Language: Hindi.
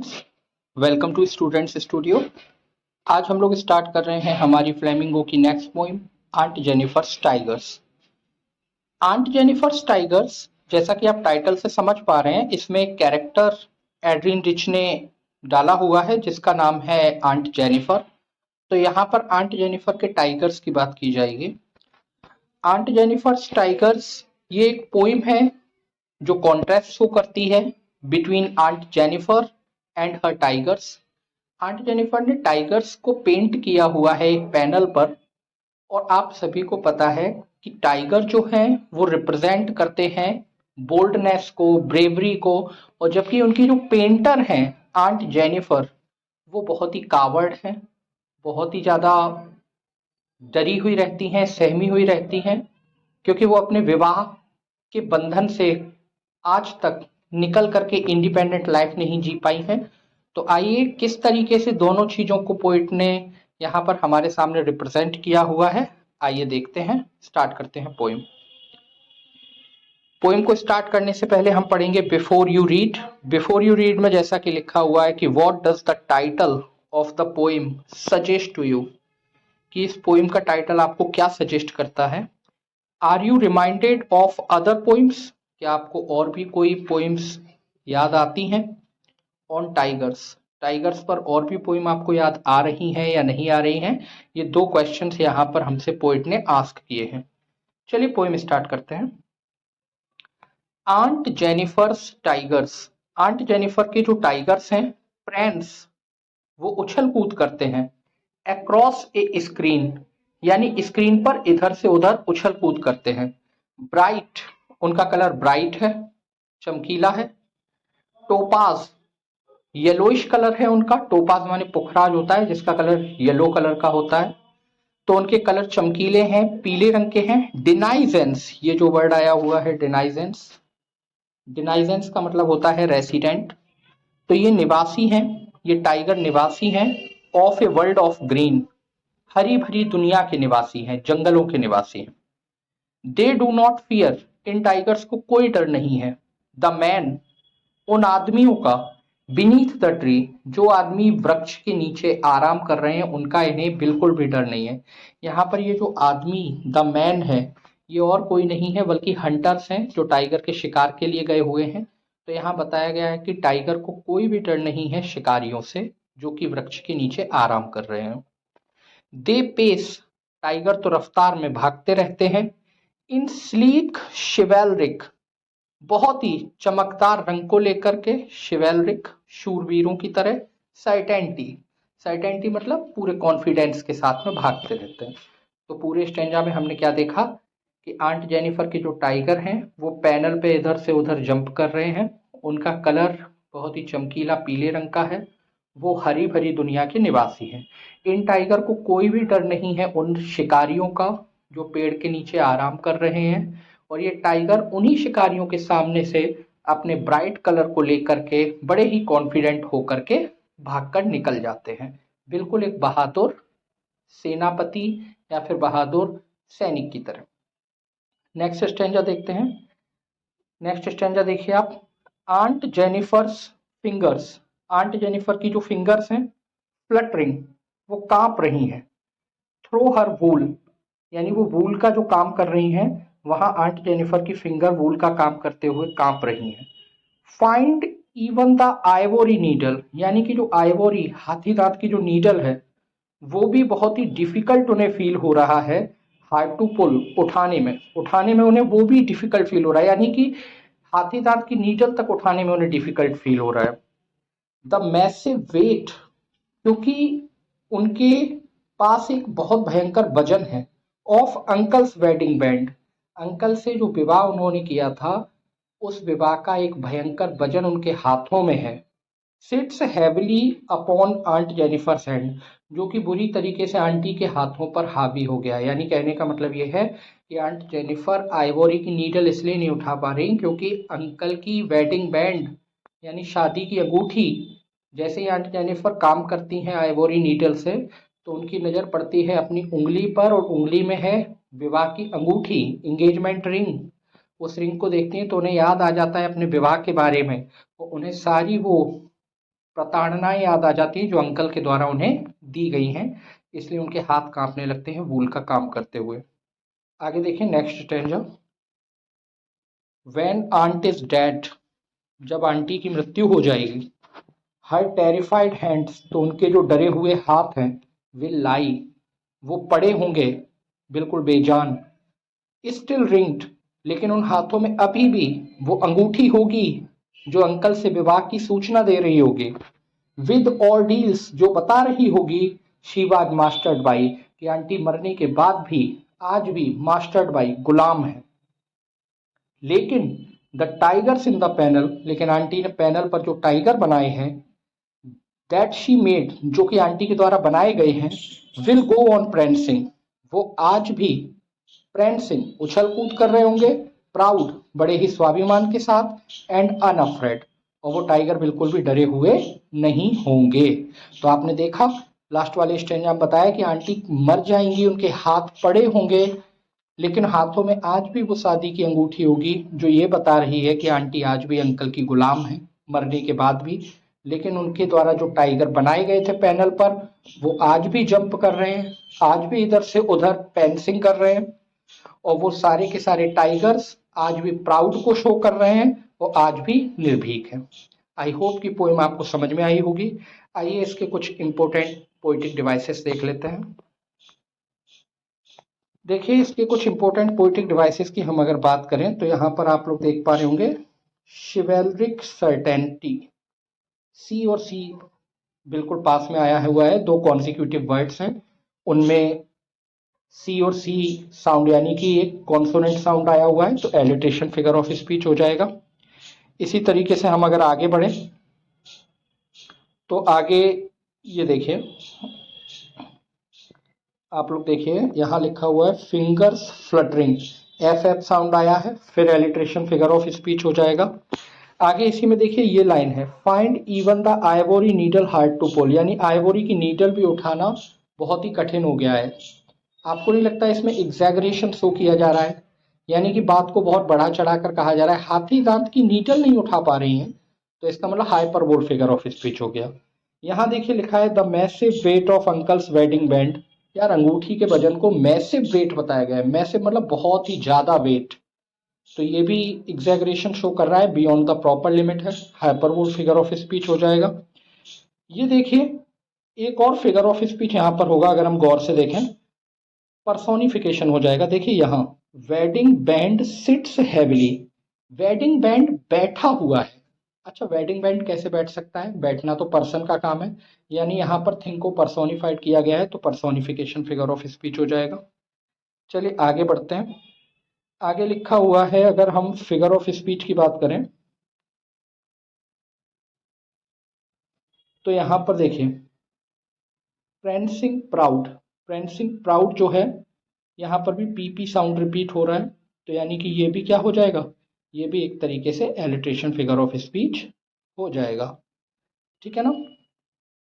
Welcome to students studio. आज हम लोग स्टार्ट कर रहे हैं हमारी फ्लेमिंगो की next poem, Aunt Jennifer's tigers. Aunt Jennifer's tigers, जैसा कि आप टाइटल से समझ पा रहे हैं, इसमें एक कैरेक्टर एड्रीन रिच ने डाला हुआ है जिसका नाम है आंट जेनिफर। तो यहाँ पर आंट जेनिफर के टाइगर्स की बात की जाएगी। आंट जेनिफर्स टाइगर्स ये एक पोइम है जो कॉन्ट्रास्ट शो करती है between Aunt Jennifer and her tigers. Aunt Jennifer ने टाइगर्स को पेंट किया हुआ है एक पैनल पर, और आप सभी को पता है कि टाइगर जो हैं वो रिप्रेजेंट करते हैं बोल्डनेस को, ब्रेवरी को। और जबकि उनकी जो पेंटर हैं आंट जेनिफर, वो बहुत ही कावर्ड हैं, बहुत ही ज़्यादा डरी हुई रहती हैं, सहमी हुई रहती हैं, क्योंकि वो अपने विवाह के बंधन से आज तक निकल करके इंडिपेंडेंट लाइफ नहीं जी पाई हैं। तो आइए किस तरीके से दोनों चीज़ों को पोइट ने यहाँ पर हमारे सामने रिप्रेजेंट किया हुआ है, आइए देखते हैं। स्टार्ट करते हैं पोइम। पोइम को स्टार्ट करने से पहले हम पढ़ेंगे before you read. Before you read में जैसा कि लिखा हुआ है कि what does the title of the poem suggest to you, कि इस पोइम का टाइटल आपको क्या सजेस्ट करता है। Are you reminded of other poems, क्या आपको और भी कोई पोइम्स याद आती हैं। ऑन टाइगर्स, टाइगर्स पर और भी पोइम आपको याद आ रही हैं या नहीं आ रही हैं। ये दो क्वेश्चंस यहाँ पर हमसे पोइट ने आस्क किए हैं। चलिए पोइम स्टार्ट करते हैं। Aunt Jennifer's tigers, Aunt Jennifer के जो टाइगर्स हैं, फ्रेंड्स, वो उछल कूद करते हैं अक्रॉस ए स्क्रीन, यानी स्क्रीन पर इधर से उधर उछल कूद करते हैं। ब्राइट, उनका कलर ब्राइट है, चमकीला है। टोपाज, येलोइश कलर है उनका। टोपाज माने पुखराज होता है जिसका कलर येलो कलर का होता है, तो उनके कलर चमकीले हैं, पीले रंग के हैं। डिनाइजेंस, ये जो वर्ड आया हुआ है डिनाइजेंस, डिनाइजेंस का मतलब होता है रेसिडेंट। तो ये निवासी हैं, ये टाइगर निवासी हैं of a world of green, हरी भरी दुनिया के निवासी हैं, जंगलों के निवासी हैं। दे डू नॉट फियर, इन टाइगर्स को कोई डर नहीं है। द मैन, उन आदमियों का। बीनीथ द ट्री, जो आदमी वृक्ष के नीचे आराम कर रहे हैं उनका इन्हें बिल्कुल भी डर नहीं है। यहाँ पर ये जो आदमी द मैन है, ये और कोई नहीं है बल्कि हंटर्स हैं जो टाइगर के शिकार के लिए गए हुए हैं। तो यहाँ बताया गया है कि टाइगर को कोई भी डर नहीं है शिकारियों से जो कि वृक्ष के नीचे आराम कर रहे हैं। दे पेस, टाइगर तो रफ्तार में भागते रहते हैं। इन स्लीक शिवेलरिक, बहुत ही चमकदार रंग को लेकर के, शिवेलरिक, शूरवीरों की तरह। साइटेंटी, साइटेंटी मतलब पूरे कॉन्फिडेंस के साथ में भागते रहते हैं। तो पूरे स्टेंजा में हमने क्या देखा कि आंट जेनिफर के जो टाइगर हैं वो पैनल पे इधर से उधर जंप कर रहे हैं। उनका कलर बहुत ही चमकीला पीले रंग का है, वो हरी भरी दुनिया के निवासी हैं। इन टाइगर को कोई भी डर नहीं है उन शिकारियों का जो पेड़ के नीचे आराम कर रहे हैं। और ये टाइगर उन्हीं शिकारियों के सामने से अपने ब्राइट कलर को लेकर के बड़े ही कॉन्फिडेंट होकर के भागकर निकल जाते हैं, बिल्कुल एक बहादुर सेनापति या फिर बहादुर सैनिक की तरह। नेक्स्ट स्टेंजा देखते हैं। नेक्स्ट स्टेंजा देखिए आप। Aunt Jennifer's fingers, Aunt Jennifer की जो फिंगर्स हैं फ्लटरिंग, वो कांप रही हैं। थ्रो हर वूल, यानी वो वूल का जो काम कर रही हैं, वहां आंट जेनिफर की फिंगर वूल का काम करते हुए कांप रही हैं। Find even the ivory needle, यानी कि जो आइवोरी हाथी दांत की जो नीडल है वो भी बहुत ही डिफिकल्ट उन्हें फील हो रहा है। हार्ड टू पुल, उठाने में उन्हें वो भी डिफिकल्ट फील हो रहा है, यानी कि हाथी दांत की नीडल तक उठाने में उन्हें डिफिकल्ट फील हो रहा है। द मैसिव वेट, क्योंकि उनके पास एक बहुत भयंकर वजन है। Of uncle's wedding band, uncle से जो विवाह उन्होंने किया था उस विवाह का एक भयंकर वजन उनके हाथों में है। Sits heavily upon Aunt Jennifer's hand, जो कि बुरी तरीके से आंटी के हाथों पर हावी हो गया। यानी कहने का मतलब ये है कि आंट जेनिफर आइवोरी की नीडल इसलिए नहीं उठा पा रही क्योंकि अंकल की वेडिंग बैंड यानी शादी की अंगूठी, जैसे ही आंट जेनिफर काम करती हैं आइवोरी नीडल से तो उनकी नज़र पड़ती है अपनी उंगली पर, और उंगली में है विवाह की अंगूठी, इंगेजमेंट रिंग। उस रिंग को देखती हैं तो उन्हें याद आ जाता है अपने विवाह के बारे में, और उन्हें सारी वो प्रताड़नाएं याद आ जाती हैं जो अंकल के द्वारा उन्हें दी गई हैं, इसलिए उनके हाथ कांपने लगते हैं वूल का काम करते हुए। आगे देखिए next stanza. When aunt is dead, जब आंटी की मृत्यु हो जाएगी, हर टेरिफाइड हैंड्स, तो उनके जो डरे हुए हाथ हैं, विल लाई, वो पड़े होंगे बिल्कुल बेजान, स्टिल रिंग्ड, लेकिन उन हाथों में अभी भी वो अंगूठी होगी जो अंकल से विवाह की सूचना दे रही होगी, विद ऑर्डील्स, जो बता रही होगी शी वाज मास्टर्ड बाई, कि आंटी मरने के बाद भी आज भी मास्टर्ड बाई, गुलाम है। लेकिन the tigers in the panel, लेकिन आंटी ने पैनल पर जो टाइगर बनाए हैं, दैट शी मेड, जो कि आंटी के द्वारा बनाए गए हैं, विल गो ऑन प्रेंसिंग, वो आज भी प्रेंसिंग, उछल कूद कर रहे होंगे, प्राउड, बड़े ही स्वाभिमान के साथ, एंड अनअफ्रेड, और वो टाइगर बिल्कुल भी डरे हुए नहीं होंगे। तो आपने देखा लास्ट वाले स्टेंजा में बताया कि आंटी मर जाएंगी, उनके हाथ पड़े होंगे, लेकिन हाथों में आज भी वो शादी की अंगूठी होगी जो ये बता रही है कि आंटी आज भी अंकल की गुलाम है मरने के बाद भी। लेकिन उनके द्वारा जो टाइगर बनाए गए थे पैनल पर, वो आज भी जंप कर रहे हैं, आज भी इधर से उधर पेंसिंग कर रहे हैं, और वो सारे के सारे टाइगर्स आज भी प्राउड को शो कर रहे हैं और आज भी निर्भीक हैं। आई होप कि पोएम आपको समझ में आई होगी। आइए इसके कुछ इंपॉर्टेंट पोइटिक डिवाइसेस देख लेते हैं। देखिए इसके कुछ इंपॉर्टेंट पोइटिक डिवाइसेस की हम अगर बात करें तो यहाँ पर आप लोग देख पा रहे होंगे शिवेलरिक सर्टेनिटी, सी और सी बिल्कुल पास में आया हुआ है, दो कॉन्सिक्यूटिव वर्ड्स हैं, उनमें सी और सी साउंड यानी कि एक कॉन्सोनेंट साउंड आया हुआ है, तो एलिट्रेशन फिगर ऑफ स्पीच हो जाएगा। इसी तरीके से हम अगर आगे बढ़े तो आगे ये देखिए, आप लोग देखिए यहाँ लिखा हुआ है fingers fluttering, F F sound आया है, फिर एलिट्रेशन फिगर ऑफ स्पीच हो जाएगा। आगे इसी में देखिए ये लाइन है, find even the ivory needle hard to pull, यानी आइवोरी की नीडल भी उठाना बहुत ही कठिन हो गया है। आपको नहीं लगता इसमें एग्जैगरेशन शो किया जा रहा है, यानी कि बात को बहुत बढ़ा चढ़ाकर कहा जा रहा है, हाथी दांत की नीडल नहीं उठा पा रही हैं, तो इसका मतलब हाइपरबोल फिगर ऑफ स्पीच हो गया। यहाँ देखिए लिखा है the massive weight of uncle's wedding band, यार अंगूठी के वजन को मैसिव वेट बताया गया है, मैसिव मतलब बहुत ही ज्यादा वेट, तो ये भी एग्जैगरेशन शो कर रहा है, बियॉन्ड द प्रॉपर लिमिट है, हाइपरबोल फिगर ऑफ स्पीच हो जाएगा। ये देखिए एक और फिगर ऑफ स्पीच यहाँ पर होगा, अगर हम गौर से देखें पर्सोनिफिकेशन हो जाएगा। देखिए यहाँ wedding band sits heavily, wedding band बैठा हुआ है। अच्छा वेडिंग बैंड कैसे बैठ सकता है, बैठना तो पर्सन का काम है, यानी यहाँ पर थिंग को पर्सोनिफाइड किया गया है, तो पर्सोनिफिकेशन फिगर ऑफ स्पीच हो जाएगा। चलिए आगे बढ़ते हैं। आगे लिखा हुआ है, अगर हम फिगर ऑफ स्पीच की बात करें तो यहाँ पर देखिए प्रेंसिंग प्राउड, प्रेंसिंग प्राउड जो है यहाँ पर भी पीपी साउंड रिपीट हो रहा है, तो यानी कि ये भी क्या हो जाएगा, ये भी एक तरीके से एलिट्रेशन फिगर ऑफ स्पीच हो जाएगा। ठीक है ना।